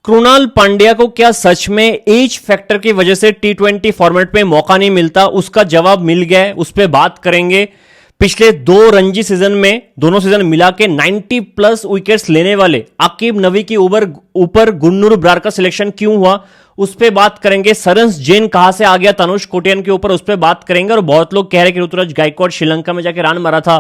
कृणाल पांड्या को क्या सच में एज फैक्टर की वजह से टी20 फॉर्मेट में मौका नहीं मिलता? उसका जवाब मिल गया है, उस पर बात करेंगे। पिछले 2 रणजी सीजन में दोनों सीजन मिला के 90 प्लस विकेट्स लेने वाले आकिब नवी की ऊपर गुरनूर ब्रार का सिलेक्शन क्यों हुआ, उस पर बात करेंगे। सरंस जैन कहां से आ गया तनुष कोटियन के ऊपर, उस पर बात करेंगे। और बहुत लोग कह रहे कि ऋतुराज गायकवाड़ श्रीलंका में जाके रन मारा था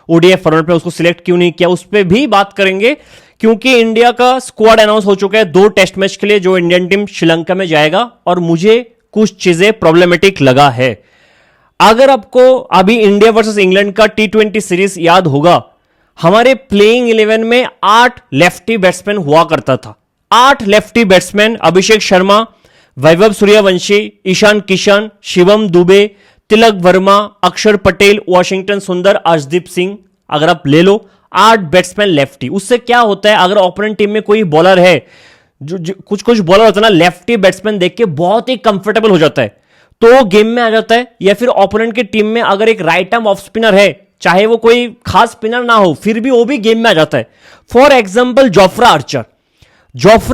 ओडीआई फॉर्मेट में, उसको सिलेक्ट क्यों नहीं किया, उस पर भी बात करेंगे। क्योंकि इंडिया का स्क्वाड अनाउंस हो चुका है 2 टेस्ट मैच के लिए जो इंडियन टीम श्रीलंका में जाएगा, और मुझे कुछ चीजें प्रॉब्लमेटिक लगा है। अगर आपको अभी इंडिया वर्सेस इंग्लैंड का टी20 सीरीज याद होगा, हमारे प्लेइंग 11 में 8 लेफ्टी बैट्समैन हुआ करता था। 8 लेफ्टी बैट्समैन, अभिषेक शर्मा, वैभव सूर्यवंशी, ईशान किशन, शिवम दुबे, तिलक वर्मा, अक्षर पटेल, वॉशिंगटन सुंदर, अर्शदीप सिंह। अगर आप ले लो 8 बैट्समैन लेफ्टी, उससे क्या होता है, अगर ओपोनेंट टीम में कोई बॉलर है, जो कुछ बॉलर होता है ना, लेफ्टी बैट्समैन देख के बहुत ही कंफर्टेबल हो जाता है, तो गेम में आ जाता है। या फिर ओपोनेंट की टीम में अगर एक राइट आर्म ऑफ स्पिनर है, चाहे वो कोई खास स्पिनर ना हो, फिर भी वो भी गेम में आ जाता है। फॉर एग्जाम्पल जोफ्रा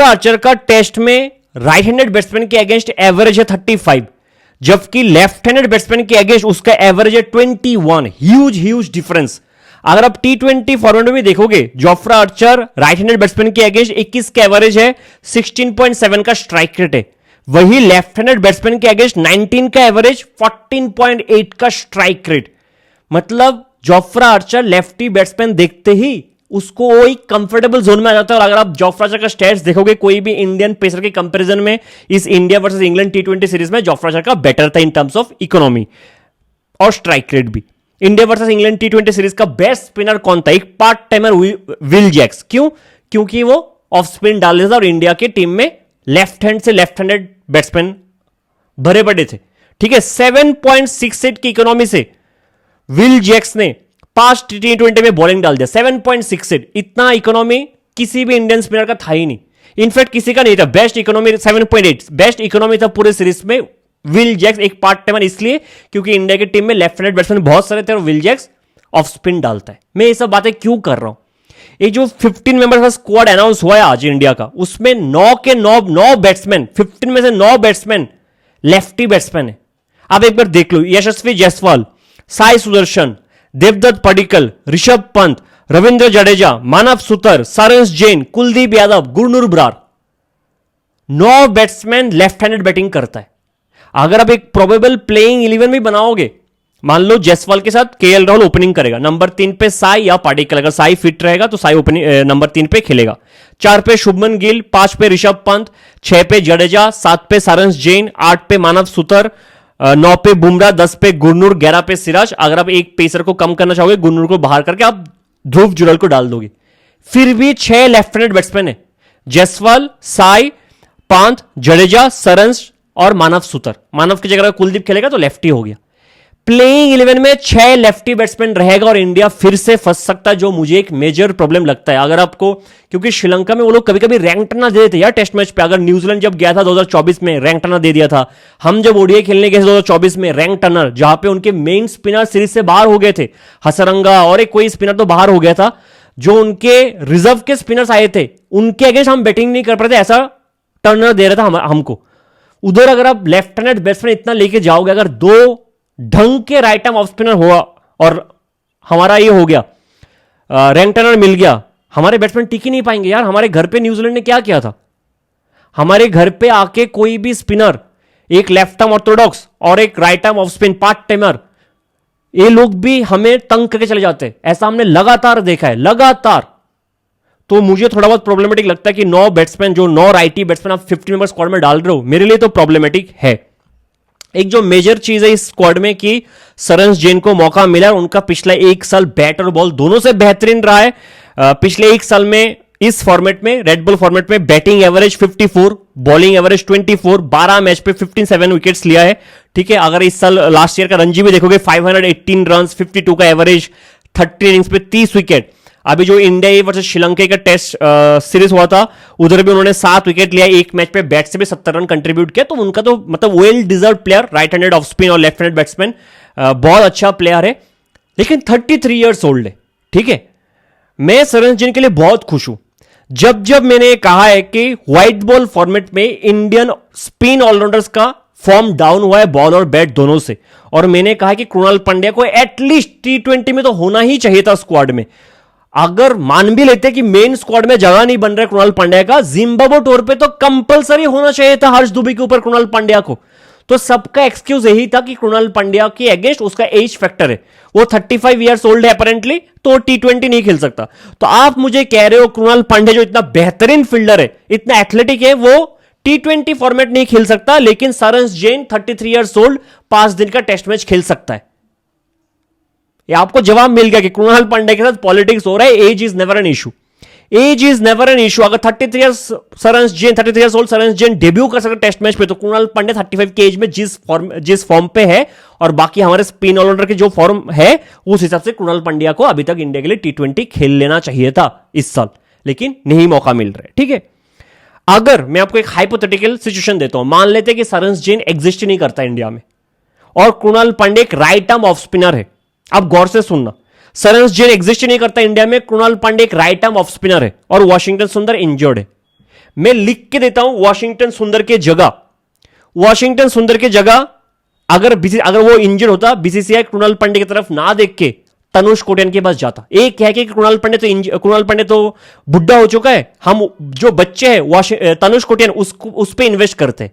आर्चर का टेस्ट में राइट हैंडेड बैट्समैन के अगेंस्ट एवरेज है 35, जबकि लेफ्ट हैंडेड बैट्समैन के अगेंस्ट उसका एवरेज है 21। Huge difference. अगर आप टी20 फॉर्मेट में भी देखोगे, Jofra Archer right handed batsman के अगेंस्ट 21 का एवरेज है, 16.7 का स्ट्राइक रेट है। वही लेफ्ट हैंडेड बैट्समैन के अगेंस्ट 19 का एवरेज, 14.8 का स्ट्राइक रेट। मतलब जोफ्रा आर्चर लेफ्टी बैट्समैन देखते ही उसको वही कंफर्टेबल जोन में आ जाता है। और अगर आप जोफ्रा आर्चर का स्टैट्स देखोगे कोई भी इंडियन पेसर के कंपैरिजन में, इस इंडिया वर्सेस इंग्लैंड टी20 सीरीज में जोफ्रा आर्चर का बेटर था इन टर्म्स ऑफ इकोनॉमी और स्ट्राइक रेट भी। इंडिया वर्सेस इंग्लैंड टी20 सीरीज का बेस्ट स्पिनर कौन था? एक पार्ट टाइमर विल जैक्स। क्यों? क्योंकि वो ऑफ स्पिन डाल देता था और इंडिया की टीम में लेफ्ट हैंड से लेफ्ट हैंडेड बैट्समैन भरे पड़े थे। ठीक है, 7.68 की इकोनॉमी से विल जैक्स ने 5 टी20 में बॉलिंग डाल दिया। 7.68, इतना इकोनॉमी किसी भी इंडियन स्पिनर का था ही नहीं। इनफैक्ट किसी का नहीं था। बेस्ट इकोनॉमी 7.8, बेस्ट इकोनॉमी था पूरे सीरीज में विल जैक्स, एक पार्ट टाइमर, इसलिए क्योंकि इंडिया की टीम में लेफ्ट हैंडेड बैट्समैन बहुत सारे थे और विल जैक्स ऑफ स्पिन डालता है। मैं ये सब बातें क्यों कर रहा हूं? ये जो 15 मेंबर्स का स्क्वाड अनाउंस हुआ है आज इंडिया का, उसमें 9 के 9 बैट्समैन, 15 में से 9 बैट्समैन लेफ्टी बैट्समैन है। आप एक बार देख लो, Yashasvi Jaiswal, Sai Sudharsan, Devdutt Padikkal, Rishabh Pant, Ravindra Jadeja, Manav Suthar, Saransh Jain, Kuldeep Yadav, Gurnoor Brar, 9 batsman left handed batting करता है। अगर आप एक प्रोबेबल प्लेइंग 11 भी बनाओगे, मान लो जायसवाल के साथ केएल राहुल ओपनिंग करेगा, नंबर 3 पे साई या पाडिक्कल, अगर साई फिट रहेगा तो साई ओपनिंग नंबर 3 पे खेलेगा, 4 पे शुभमन गिल, 5 पे ऋषभ पंत, 6 पे जडेजा, 7 पे सरंस जैन, 8 पे मानव सुतर, 9 पे बुमराह, 10 पे गुरनूर, 11 पे सिराज। अगर आप एक पेसर को कम करना चाहोगे, गुरनूर को बाहर करके आप ध्रुव जुरल को डाल दोगे, फिर भी 6 लेफ्ट हैंडेड बैट्समैन है। जायसवाल, साई, पंत, जडेजा, सरंस और मानव सुतर। मानव की जगह कुलदीप खेलेगा तो लेफ्टी हो गया। प्लेइंग 11 में 6 लेफ्टी बैट्समैन रहेगा और इंडिया फिर से फंस सकता है, जो मुझे एक मेजर प्रॉब्लम लगता है। अगर आपको, क्योंकि श्रीलंका में वो लोग कभी कभी रैंक टर्न दे देते यार टेस्ट मैच पे। अगर न्यूजीलैंड जब गया था 2024 में रैंक टर्नर दे दिया था, हम जब ओडीआई खेलने गए 2024 में रैंक टर्नर, जहां पे उनके मेन स्पिनर सीरीज से बाहर हो गए थे, हसरंगा और एक कोई स्पिनर तो बाहर हो गया था, जो उनके रिजर्व के स्पिनर्स आए थे उनके अगेंस्ट हम बैटिंग नहीं कर पाते, ऐसा टर्नर दे रहा था हमको। उधर अगर आप लेफ्ट हैंडेड बैट्समैन इतना लेके जाओगे, अगर 2 ढंग के राइट आर्म ऑफ स्पिनर हुआ और हमारा ये हो गया, रैंक टर्नर मिल गया, हमारे बैट्समैन टिक ही नहीं पाएंगे यार। हमारे घर पे न्यूजीलैंड ने क्या किया था? हमारे घर पे आके कोई भी स्पिनर, एक लेफ्ट आर्म ऑर्थोडॉक्स और एक right arm off spin part timer, ये लोग भी हमें तंग करके चले जाते। ऐसा हमने लगातार देखा है, लगातार। तो मुझे थोड़ा बहुत प्रॉब्लमेटिक लगता है कि 9 बैट्समैन, जो 9 राइटी बैट्समैन आप 50 मेंबर स्क्वाड में डाल रहे हो, मेरे लिए तो प्रॉब्लमेटिक है। एक जो मेजर चीज है इस स्क्वाड में कि सरंस जैन को मौका मिला, उनका पिछला 1 साल बैट और बॉल दोनों से बेहतरीन रहा है। पिछले 1 साल में इस फॉर्मेट में, रेड बुल फॉर्मेट में, batting average 54, bowling average 24, 12 match पे 57 विकेट्स लिया है। ठीक है, अगर इस साल लास्ट ईयर का रणजी भी देखोगे, 518 रन, 52 का एवरेज, 30 इनिंग्स पे 30 विकेट। अभी जो इंडिया वर्सेस श्रीलंका का टेस्ट सीरीज हुआ था, उधर भी उन्होंने 7 विकेट लिया, एक मैच पे बैट से भी 70 रन कंट्रीब्यूट किया। तो उनका तो मतलब well deserve player, right handed off spin और लेफ्ट हैंडेड बैट्समैन, बहुत अच्छा प्लेयर है, लेकिन 33 ईयर्स ओल्ड है। ठीक है, मैं सरंस जैन के लिए बहुत खुश हूं। जब जब मैंने कहा है कि व्हाइट बॉल फॉर्मेट में इंडियन स्पिन ऑलराउंडर्स का फॉर्म डाउन हुआ है बॉल और बैट दोनों से, और मैंने कहा कि कृणाल पांड्या को एटलीस्ट T20 में तो होना ही चाहिए था स्क्वाड में। अगर मान भी लेते कि मेन स्क्वाड में जगह नहीं बन रहा है कृणाल पांड्या का, जिम्बाब्वे टूर पे तो कंपलसरी होना चाहिए था हर्ष दुबे के ऊपर कृणाल पांड्या को। तो सबका एक्सक्यूज यही था कि कृणाल पांड्या के अगेंस्ट उसका एज फैक्टर है, वो 35 ईयर्स ओल्ड है अपेरेंटली, तो T20 नहीं खेल सकता। तो आप मुझे कह रहे हो कृणाल पांड्या जो इतना बेहतरीन फील्डर है, इतना एथलेटिक है, वो T20 फॉर्मेट नहीं खेल सकता, लेकिन सरंस जैन 33 ईयर्स ओल्ड 5 दिन का टेस्ट मैच खेल सकता है। ये आपको जवाब मिल गया कि कृणाल पांड्या के साथ पॉलिटिक्स हो रहा है। Age is never an issue, age is never an issue. अगर 33 years Saransh Jain old Saransh Jain debut कर सकते टेस्ट मैच पे, तो कृणाल पांड्या 35 के एज में जिस फॉर्म पे है और बाकी हमारे स्पिन ऑलराउंडर के जो फॉर्म है, उस हिसाब से कृणाल पांड्या को अभी तक इंडिया के लिए T20 खेल लेना चाहिए था इस साल, लेकिन नहीं मौका मिल रहा है। ठीक है, अगर मैं आपको एक हाइपोथेटिकल सिचुएशन देता हूं, मान लेते हैं कि सरंस जैन एग्जिस्ट नहीं करता इंडिया में और कृणाल पांड्या एक राइट आर्म ऑफ स्पिनर है। आप गौर से सुनना, सरंस जैन एग्जिस्ट नहीं करता इंडिया में, कृणाल पांड्या एक राइट आर्म ऑफ स्पिनर है और वॉशिंगटन सुंदर इंजर्ड है। मैं लिख के देता हूं वॉशिंगटन सुंदर के जगह अगर वो इंजर्ड होता, बीसीसीआई कृणाल पांड्या की तरफ ना देख के तनुष कोटियान के पास जाता। एक कह के कृणाल पांड्या तो बुढ़ा हो चुका है, हम जो बच्चे हैं तनुष कोटियान उस पे इन्वेस्ट करते।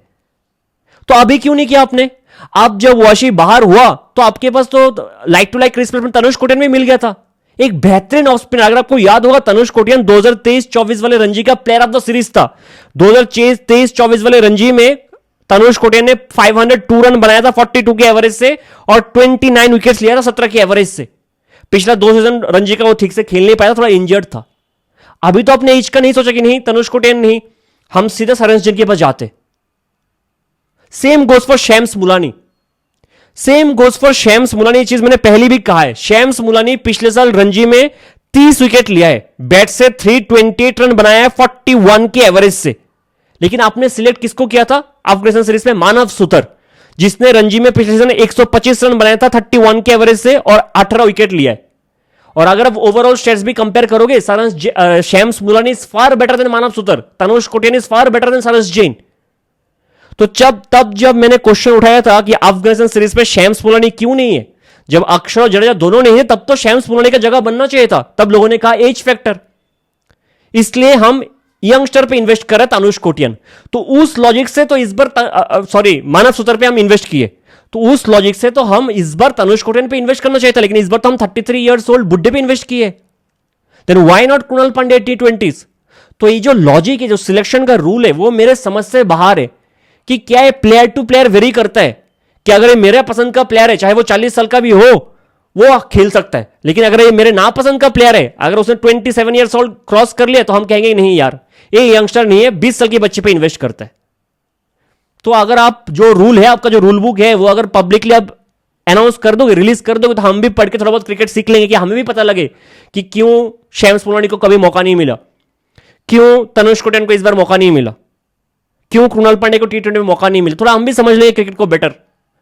तो अभी क्यों नहीं किया आपने? अब जब वाशी बाहर हुआ तो आपके पास तो like to like replacement Tanush Kotian में मिल गया था, एक बेहतरीन ऑफ स्पिनर। अगर आपको याद होगा, तनुष कोटियान 2023-24 वाले रणजी का प्लेयर ऑफ द सीरीज था। 2023-24 वाले रणजी में तनुष कोटियान ने 502 रन बनाया था 42 के एवरेज से और 29 विकेट्स लिया था 17 के एवरेज से। पिछला 2 सीजन रणजी का वो ठीक से खेल नहीं पाया, थोड़ा इंजर्ड था। अभी तो अपने एज का नहीं सोचा कि नहीं तनुष कोटियान नहीं, हम सीधा सरंस जैन के पास जाते। सेम गोज फॉर शैम्स मुलानी, ये चीज मैंने पहले भी कहा है। शैम्स मुलानी पिछले साल रणजी में 30 विकेट लिया है, बैट से 328 रन बनाया है 41 के एवरेज से। लेकिन आपने सिलेक्ट किसको किया था अफगानिस्तान सीरीज में? मानव सुतर, जिसने रणजी में पिछले सीजन 125 रन बनाया था 31 के एवरेज से और 18 विकेट लिया है। और अगर आप ओवरऑल स्टेट्स भी कंपेयर करोगे, Shams Mulani is far better than Manav Suthar, Tanush Kotian is far better than Saransh Jain. तो जब मैंने क्वेश्चन उठाया था कि अफगानिस्तान सीरीज में शैम्स मुलानी क्यों नहीं है, जब अक्षर और जडेजा दोनों नहीं है, तब तो शैम्स मुलानी का जगह बनना चाहिए था। तब लोगों ने कहा एज फैक्टर, इसलिए हम यंगस्टर पे इन्वेस्ट कर रहे तनुष कोटियान। तो उस लॉजिक से तो इस बार मानव सुतर पे हम इन्वेस्ट किए, तो उस लॉजिक से तो हम इस बार तनुष कोटियान पे इन्वेस्ट करना चाहिए था। लेकिन इस बार तो हम 33 ईयर्स ओल्ड बुड्ढे पे इन्वेस्ट किए। Then why not Krunal Pandya T20s? तो ये जो लॉजिक है, जो सिलेक्शन का रूल है, वो मेरे समझ से बाहर है कि क्या ये प्लेयर टू प्लेयर वेरी करता है कि अगर ये मेरे पसंद का प्लेयर है, चाहे वो 40 साल का भी हो, वो खेल सकता है। लेकिन अगर ये मेरे नापसंद का प्लेयर है, अगर उसने 27 ईयर्स ओल्ड क्रॉस कर लिया, तो हम कहेंगे नहीं यार, ये यंगस्टर नहीं है, 20 साल के बच्चे पे इन्वेस्ट करता है। तो अगर आप जो रूल है, आपका जो रूल बुक है, वो अगर पब्लिकली आप अनाउंस कर दोगे, रिलीज कर दोगे, तो हम भी पढ़ के थोड़ा बहुत क्रिकेट सीख लेंगे कि हमें भी पता लगे कि क्यों शैम्स मुलानी को कभी मौका नहीं मिला, क्यों तनुष कोटियान को इस बार मौका नहीं मिला, क्यों कृणाल पांड्या को T20 में मौका नहीं मिला। थोड़ा हम भी समझ लेंगे क्रिकेट को बेटर।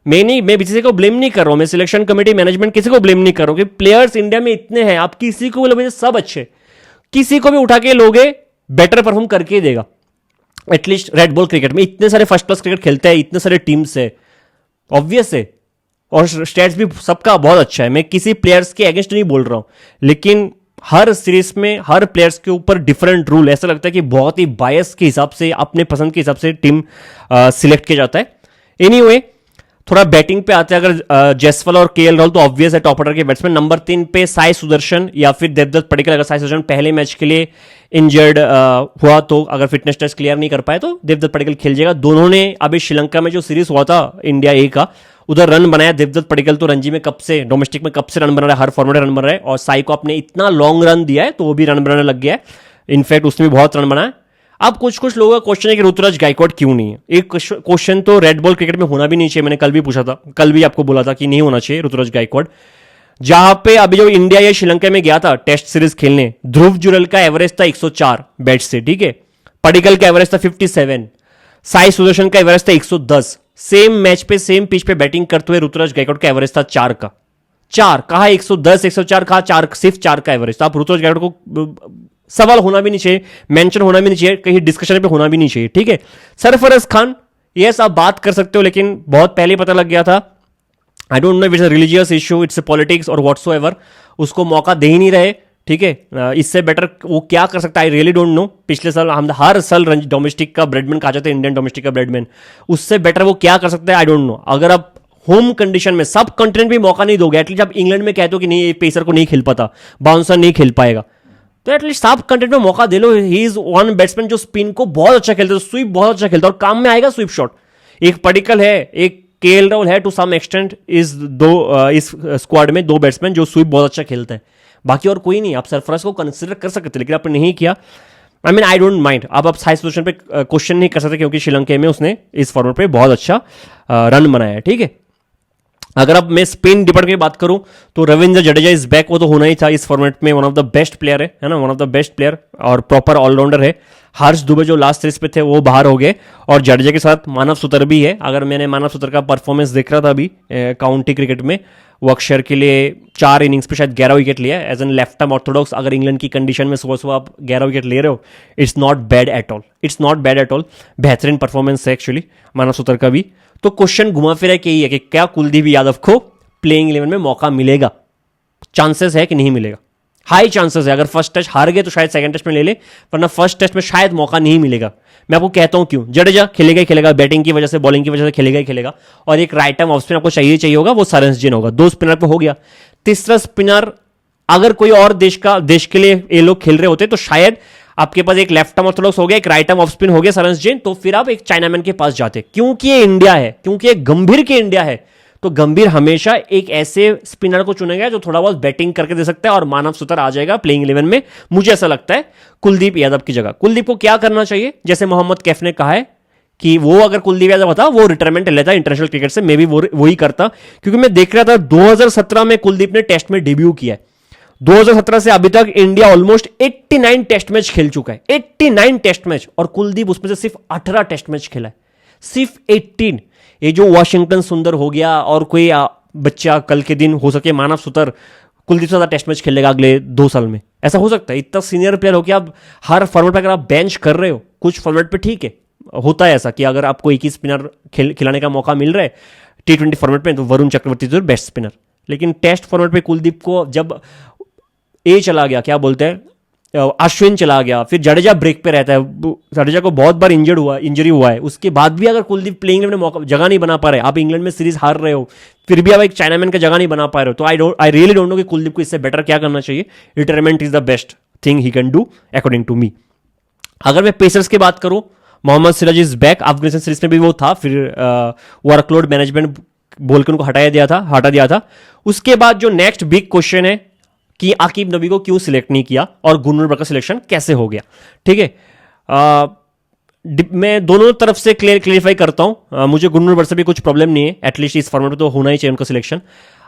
मैं किसी को ब्लेम नहीं कर रहा हूं, मैं सिलेक्शन कमेटी मैनेजमेंट किसी को ब्लेम नहीं कर रहा हूं कि प्लेयर्स इंडिया में इतने हैं, आप किसी को भी सब अच्छे, किसी को भी उठा के लोगे बेटर परफॉर्म करके देगा। एटलीस्ट रेड बॉल क्रिकेट में इतने सारे फर्स्ट क्लास क्रिकेट खेलते हैं, इतने सारे टीम्स है, ऑब्वियस है, और स्टैट्स भी सबका बहुत अच्छा है। मैं किसी प्लेयर्स के अगेंस्ट नहीं बोल रहा हूं, लेकिन हर सीरीज में हर प्लेयर्स के ऊपर डिफरेंट रूल, ऐसा लगता है कि बहुत ही बायस के हिसाब से, अपने पसंद के हिसाब से टीम सिलेक्ट किया जाता है। एनीवे, थोड़ा बैटिंग पे आते हैं। अगर जयसवाल और केएल राहुल तो ऑब्वियस है टॉप ऑर्डर के बैट्समैन। नंबर 3 पे साई सुदर्शन या फिर देवदत्त पडिक्कल। अगर साई सुदर्शन पहले मैच के लिए इंजर्ड हुआ, तो अगर फिटनेस टेस्ट क्लियर नहीं कर पाए, तो देवदत्त पडिक्कल खेल जाएगा। दोनों ने अभी श्रीलंका में जो सीरीज हुआ था इंडिया ए का, उधर रन बनाया। देवदत्त पडिक्कल तो रणजी में कब से, डोमेस्टिक में कब से रन बना रहा है, हर फॉर्मेट रन बना रहा है, और साई को आपने इतना लॉन्ग रन दिया है तो वो भी रन बनाने लग गया है। इनफैक्ट उसने भी बहुत रन बनाया। अब कुछ लोगों का क्वेश्चन है कि ऋतुराज गायकवाड क्यों नहीं है। एक क्वेश्चन तो रेड बॉल क्रिकेट में होना भी नहीं चाहिए, मैंने कल भी पूछा था, कल भी आपको बोला था कि नहीं होना चाहिए ऋतुराज गायकवाड। जहां पे अभी जो इंडिया या श्रीलंका में गया था टेस्ट सीरीज खेलने, ध्रुव जुरल का एवरेज था 104 बैट से, ठीक है, पडिक्कल का एवरेज था 57, साई सुदर्शन का एवरेज था 110। सेम मैच पे सेम पिच पे बैटिंग करते हुए ऋतुराज गायकवाड का एवरेज था 4 कहा 110 104 कहा 4, सिर्फ 4 का एवरेज। तो आप ऋतुराज गायकवाड को सवाल होना भी नहीं चाहिए, मेंशन होना भी नहीं चाहिए, कहीं डिस्कशन पे होना भी नहीं चाहिए, ठीक है। सरफराज खान, यस आप बात कर सकते हो, लेकिन बहुत पहले पता लग गया था। I don't know it's a religious issue, it's a politics और व्हाट्सोएवर, उसको मौका दे ही नहीं रहे, ठीक है। इससे बेटर वो क्या कर सकता है, आई रियली डोंट नो। पिछले साल हम हर साल डोमेस्टिक का ब्रेडमैन कहा जाता है, इंडियन डोमेस्टिक का ब्रेडमैन, उससे बेटर वो क्या कर सकता है, आई डोंट नो। अगर आप होम कंडीशन में सब कंटिनेंट भी मौका नहीं दोगे, एटलीस्ट आप इंग्लैंड में कहते हो कि नहीं ये पेसर को नहीं खेल पाता, बाउंसर नहीं खेल पाएगा, तो एटलीस्ट सब कंटेंट में मौका दे लो। ही इज वन बैट्समैन जो स्पिन को बहुत अच्छा खेलता है, स्वीप बहुत अच्छा खेलता है और काम में आएगा स्वीप शॉट। एक पडिक्कल है, एक केएल राहुल है, टू सम एक्सटेंट इस स्क्वाड में दो बैट्समैन जो स्वीप बहुत अच्छा खेलते हैं, बाकी और कोई नहीं। आप सरफराज को कंसिडर कर सकते थे, लेकिन आपने नहीं किया। I don't mind. अब आप हाई पोजीशन पे क्वेश्चन नहीं कर सकते, क्योंकि श्रीलंका में उसने इस फॉर्मेट पे बहुत अच्छा रन बनाया है, ठीक है। अगर अब मैं स्पिन डिपार्टमेंट की बात करूं तो रविंद्र जडेजा इज बैक, वो तो होना ही था इस फॉर्मेट में, one of the best player है ना, one of the best player और प्रॉपर ऑलराउंडर है। हर्ष दुबे जो लास्ट सीरीज पे थे वो बाहर हो गए, और जडेजा के साथ मानव सुतर भी है। अगर मैंने मानव सुतर का परफॉर्मेंस देख रहा था अभी काउंटी क्रिकेट में, वो अक्षर के लिए 4 इनिंग्स पे शायद 11 विकेट लिया as an left arm orthodox. अगर इंग्लैंड की कंडीशन में सुबह सुबह आप 11 विकेट ले रहे हो, it's not bad at all, it's not bad at all. बेहतरीन परफॉर्मेंस है एक्चुअली मानव सुतर का भी। तो क्वेश्चन घुमा फिरा के ही है कि क्या कुलदीप यादव को प्लेइंग 11 में मौका मिलेगा, चांसेस है कि नहीं मिलेगा, हाई चांसेस है। अगर फर्स्ट टेस्ट हार गए तो शायद सेकंड टेस्ट में ले ले, वरना फर्स्ट टेस्ट में शायद मौका नहीं मिलेगा। मैं आपको कहता हूं क्यों। जडेजा खेलेगा ही खेलेगा, बैटिंग की वजह से, बॉलिंग की वजह से खेलेगा ही खेलेगा, और एक राइट आर्म ऑफ स्पिनर आपको चाहिए होगा, वो सरंस जिन होगा। 2 स्पिनर पे हो गया, तीसरा स्पिनर अगर कोई और देश के लिए ये लोग खेल रहे होते तो शायद आपके पास एक लेफ्ट आर्म ऑर्थोडॉक्स हो गया, एक राइट आर्म ऑफ स्पिन हो गया सरंस जिन, तो फिर आप एक चाइनामैन के पास जाते। क्योंकि ये इंडिया है, क्योंकि ये गंभीर के इंडिया है, तो गंभीर हमेशा एक ऐसे स्पिनर को चुनेगा जो थोड़ा बहुत बैटिंग करके दे सकता है, और मानव सुतर आ जाएगा प्लेइंग 11 में। मुझे ऐसा लगता है कुलदीप यादव की जगह। कुलदीप को क्या करना चाहिए, जैसे मोहम्मद कैफ ने कहा है कि वो अगर कुलदीप यादव होता वो रिटायरमेंट लेता इंटरनेशनल क्रिकेट से, मे बी वो ही करता। क्योंकि मैं देख रहा था 2017 में कुलदीप ने टेस्ट में डेब्यू किया है। 2017 से अभी तक इंडिया ऑलमोस्ट 89 टेस्ट मैच खेल चुका है, 89 टेस्ट मैच, और कुलदीप उसमें से सिर्फ 18 टेस्ट मैच खेला है, सिर्फ 18। ये जो वाशिंगटन सुंदर हो गया और कोई बच्चा कल के दिन हो सके मानव सुतर कुलदीप से टेस्ट मैच खेलेगा अगले 2 साल में, ऐसा हो सकता है। इतना सीनियर प्लेयर हो कि आप हर फॉर्मेट पर अगर आप बेंच कर रहे हो, कुछ फॉर्मेट पे ठीक है, होता है ऐसा कि अगर आपको एक ही स्पिनर खिलाने का मौका मिल रहा है T20 फॉर्मेट में, तो वरुण चक्रवर्ती जो बेस्ट स्पिनर। लेकिन टेस्ट फॉर्मेट पे कुलदीप को जब चला गया, क्या बोलते हैं, अश्विन चला गया, फिर जडेजा ब्रेक पे रहता है, जडेजा को बहुत बार इंजरी हुआ है, उसके बाद भी अगर कुलदीप प्लेइंग में मौका जगह नहीं बना पा रहे, आप इंग्लैंड में सीरीज हार रहे हो, फिर भी आप एक चाइनामैन का जगह नहीं बना पा रहे हो, तो आई रियली डोंट नो कि कुलदीप को इससे बेटर क्या करना चाहिए। Retirement is the best thing he can do according to me. अगर मैं पेसर्स की बात करूं, Mohammed Siraj is back, Afghanistan series में भी वो था, फिर वर्कलोड मैनेजमेंट बोल के उनको हटा दिया था। उसके बाद जो नेक्स्ट बिग क्वेश्चन है कि आकिब नबी को क्यों सिलेक्ट नहीं किया और गुरनूर का सिलेक्शन कैसे हो गया, ठीक है। मैं दोनों तरफ से क्लियरिफाई करता हूं। मुझे गुरनूर से भी कुछ प्रॉब्लम नहीं है, एटलीस्ट इस फॉर्मेट में तो होना ही चाहिए उनका सिलेक्शन।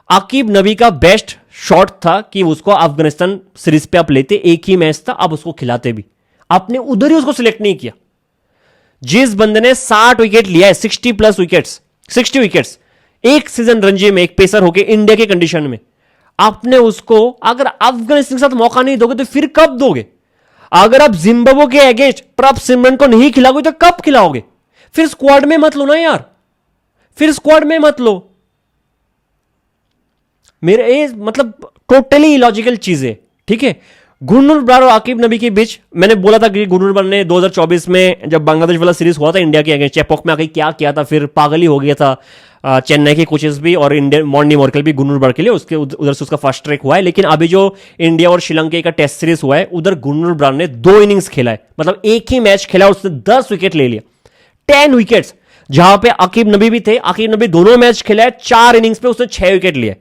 आकिब नबी का बेस्ट शॉट था कि उसको अफगानिस्तान सीरीज पे आप लेते, एक ही मैच था, आप उसको खिलाते भी, आपने उधर ही उसको सिलेक्ट नहीं किया। जिस बंदे ने 60 विकेट लिया है, 60 विकेट्स एक सीजन रणजी में, एक पेसर होके इंडिया के कंडीशन में, आपने उसको अगर अफगानिस्तान के साथ मौका नहीं दोगे तो फिर कब दोगे? अगर आप जिम्बाब्वे के अगेंस्ट प्रभ सिमरन को नहीं खिलाओगे तो कब खिलाओगे? फिर स्क्वाड में मत लो ना यार, फिर स्क्वाड में मत लो। मेरे मतलब टोटली इलॉजिकल चीज है, ठीक है। गुरनूर ब्रार और आकिब नबी के बीच मैंने बोला था कि गुरनूर ब्रार ने 2024 में जब बांग्लादेश वाला सीरीज हुआ था इंडिया के अगेंस्ट, चेपॉक में आके क्या किया था, फिर पागल ही हो गया था चेन्नई के कोचेस भी और इंडियन मॉर्नी मॉर्कल भी गुरनूर ब्रार के लिए, उसके उधर से उसका फर्स्ट ट्रैक हुआ है। लेकिन अभी जो इंडिया और श्रीलंका का टेस्ट सीरीज हुआ है, उधर गुरनूर ब्रार ने 2 इनिंग्स खेला है, मतलब एक ही मैच खेला, उसने 10 विकेट ले लिया, 10 विकेट्स। जहां पे आकिब नबी भी थे, आकिब नबी दोनों मैच खेला है, 4 इनिंग्स पे उसने 6 विकेट लिए।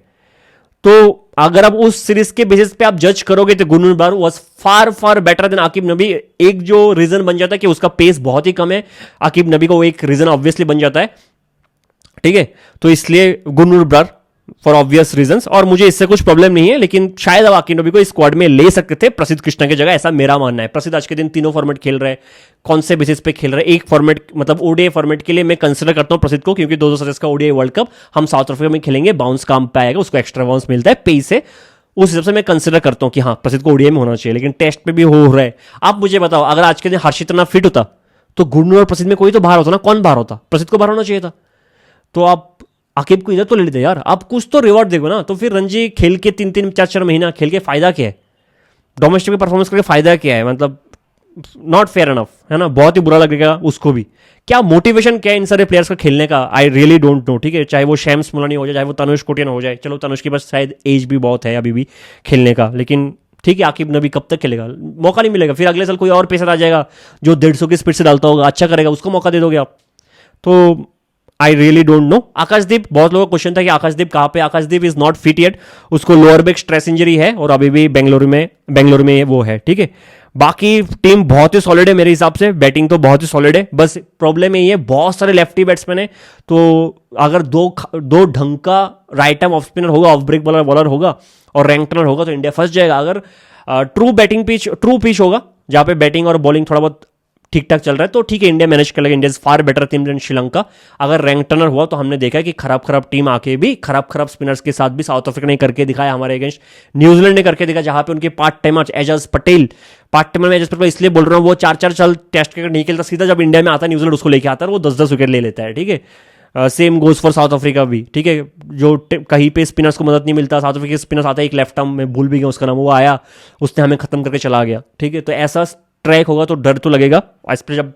तो अगर आप उस सीरीज के बेसिस पे आप जज करोगे तो Gurnoor Brar was far better then Aqib नबी। एक जो रीजन बन जाता है कि उसका पेस बहुत ही कम है, आकिब नबी को एक रीजन ऑब्वियसली बन जाता है, ठीक है। तो इसलिए Gurnoor Brar for obvious reasons, और मुझे इससे कुछ प्रॉब्लम नहीं है। लेकिन शायद अब आकिब नबी को इस स्क्वाड में ले सकते थे प्रसिद्ध कृष्णा की जगह, ऐसा मेरा मानना है। प्रसिद्ध आज के दिन तीनों फॉर्मेट खेल रहे हैं, कौन से बेसिस पे खेल रहे हैं? एक फॉर्मेट मतलब ओडीआई फॉर्मेट के लिए मैं कंसिडर करता हूं प्रसिद्ध को, क्योंकि 2027 का ओडीआई वर्ल्ड कप हम साउथ अफ्रीका में खेलेंगे, बाउंस काम पे आएगा, उसको एक्स्ट्रा बाउंस मिलता है पे से, उस हिसाब से मैं कंसिडर करता हूं कि हाँ प्रसिद्ध को ओडीआई में होना चाहिए, लेकिन टेस्ट पे भी हो रहा है। आप मुझे बताओ, अगर आज के दिन हर्षित राणा फिट होता तो गुरनूर और प्रसिद्ध में कोई तो बाहर होता ना, कौन बाहर होता? प्रसिद्ध को बाहर होना चाहिए था। तो आप आकिब को इधर तो ले लेते यार, आप कुछ तो रिवॉर्ड देखो ना। तो फिर रणजी खेल के 3-3 4-4 महीना खेल के फायदा क्या है? डोमेस्टिक में परफॉर्मेंस करके फायदा क्या है? मतलब नॉट फेयर एनफ, है ना? बहुत ही बुरा लगेगा उसको भी। क्या मोटिवेशन क्या है इन सारे प्लेयर्स का खेलने का? I really don't know. ठीक है, चाहे वो शैम्स मुलानी हो जाए, चाहे वो तनुष कोटियान हो जाए, चलो तनुष के पास शायद एज भी बहुत है अभी भी खेलने का, लेकिन ठीक है, आकिब नबी कब तक खेलेगा? मौका नहीं मिलेगा। फिर अगले साल कोई और पेसर आ जाएगा जो 150 की स्पीड से डालता होगा, अच्छा करेगा, उसको मौका दे दोगे आप। तो आई रियली डोंट नो। आकाशदीप, बहुत लोगों का क्वेश्चन था कि आकाशदीप कहाँ पे? आकाशदीप इज नॉट फिट येट, उसको लोअर बैक स्ट्रेस इंजरी है और अभी भी बेंगलुरु में वो है। ठीक है, बाकी टीम बहुत ही सॉलिड है मेरे हिसाब से, बैटिंग तो बहुत ही सॉलिड है। बस प्रॉब्लम यही है, बहुत सारे लेफ्टी बैट्समैन है, तो अगर दो ढंग का राइट आर्म ऑफ स्पिनर होगा, ऑफ ब्रेक बॉलर होगा और रैंक टर्नर होगा तो इंडिया फंस जाएगा। अगर ट्रू पिच होगा जहां पे बैटिंग और बॉलिंग थोड़ा बहुत ठीक ठाक चल रहा है तो ठीक है, इंडिया मैनेज कर लेगा। India is far better team than Sri Lanka. अगर रैंक टर्नर हुआ तो हमने देखा कि खराब टीम आके भी खराब स्पिनर्स के साथ भी साउथ अफ्रीका ने करके दिखाया हमारे अगेंस्ट, न्यूजीलैंड ने करके दिखा, जहां पे उनके पार्ट टाइमर एजाज पटेल इसलिए बोल रहा हूं, वो 4-4 साल टेस्ट क्रिकेट नहीं खेलता, सीधा जब इंडिया में आता है न्यूजीलैंड उसको लेके आता है, वो 10-10 विकेट ले लेता है। ठीक है, same goes for south Africa भी। ठीक है, जो कहीं पे स्पिनर्स को मदद नहीं मिलता, साउथ अफ्रीका स्पिनर्स आता है, एक लेफ्ट आर्म में भूल भी गया उसका नाम, वो आया, उसने हमें खत्म करके चला गया। ठीक है, तो ऐसा ट्रैक होगा तो डर तो लगेगा, स्पेशली जब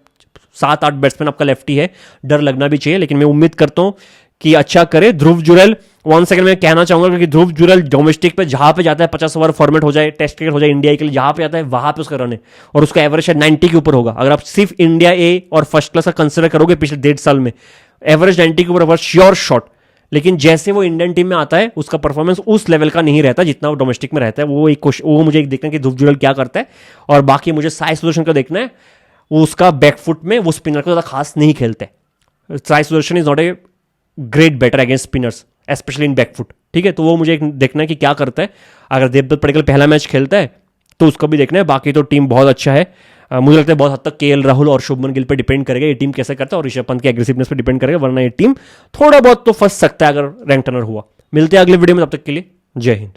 7-8 बैट्समैन आपका लेफ्टी है, डर लगना भी चाहिए। लेकिन मैं उम्मीद करता हूं कि अच्छा करे ध्रुव जुरैल। 1 सेकंड में कहना चाहूंगा क्योंकि ध्रुव जुरैल डोमेस्टिक पे जहां पे जाता है, 50 ओवर फॉर्मेट हो जाए, टेस्ट क्रिकेट हो जाए इंडिया के लिए, जहां पे जाता है वहां पे उसका रन है और उसका एवरेज शायद 90 के ऊपर होगा। अगर आप सिर्फ इंडिया ए और फर्स्ट क्लास का कंसिडर करोगे पिछले 1.5 साल में, एवरेज 90 के ऊपर होगा श्योर शॉट। लेकिन जैसे वो इंडियन टीम में आता है उसका परफॉर्मेंस उस लेवल का नहीं रहता जितना वो डोमेस्टिक में रहता है। वो मुझे एक देखना है कि ध्रुव जुरैल क्या करता है, और बाकी मुझे साई सुदर्शन का देखना है। वो उसका बैकफुट में वो स्पिनर को ज़्यादा खास नहीं खेलते। Sai Sudharsan is not a great batter against spinners specially in backfoot. ठीक है, तो वो मुझे देखना है कि क्या करता है। अगर देवदत्त पडिक्कल पहला मैच खेलता है तो उसका भी देखना है। बाकी तो टीम बहुत अच्छा है। मुझे लगता है बहुत हद तक केएल राहुल और शुभमन गिल पे डिपेंड करेगा ये टीम कैसे करता है, और ऋषभ पंत की एग्रेसिवनेस पे डिपेंड करेगा, वरना ये टीम थोड़ा बहुत तो फंस सकता है अगर रैंक टर्नर हुआ। मिलते हैं अगले वीडियो में, तब तक के लिए जय हिंद।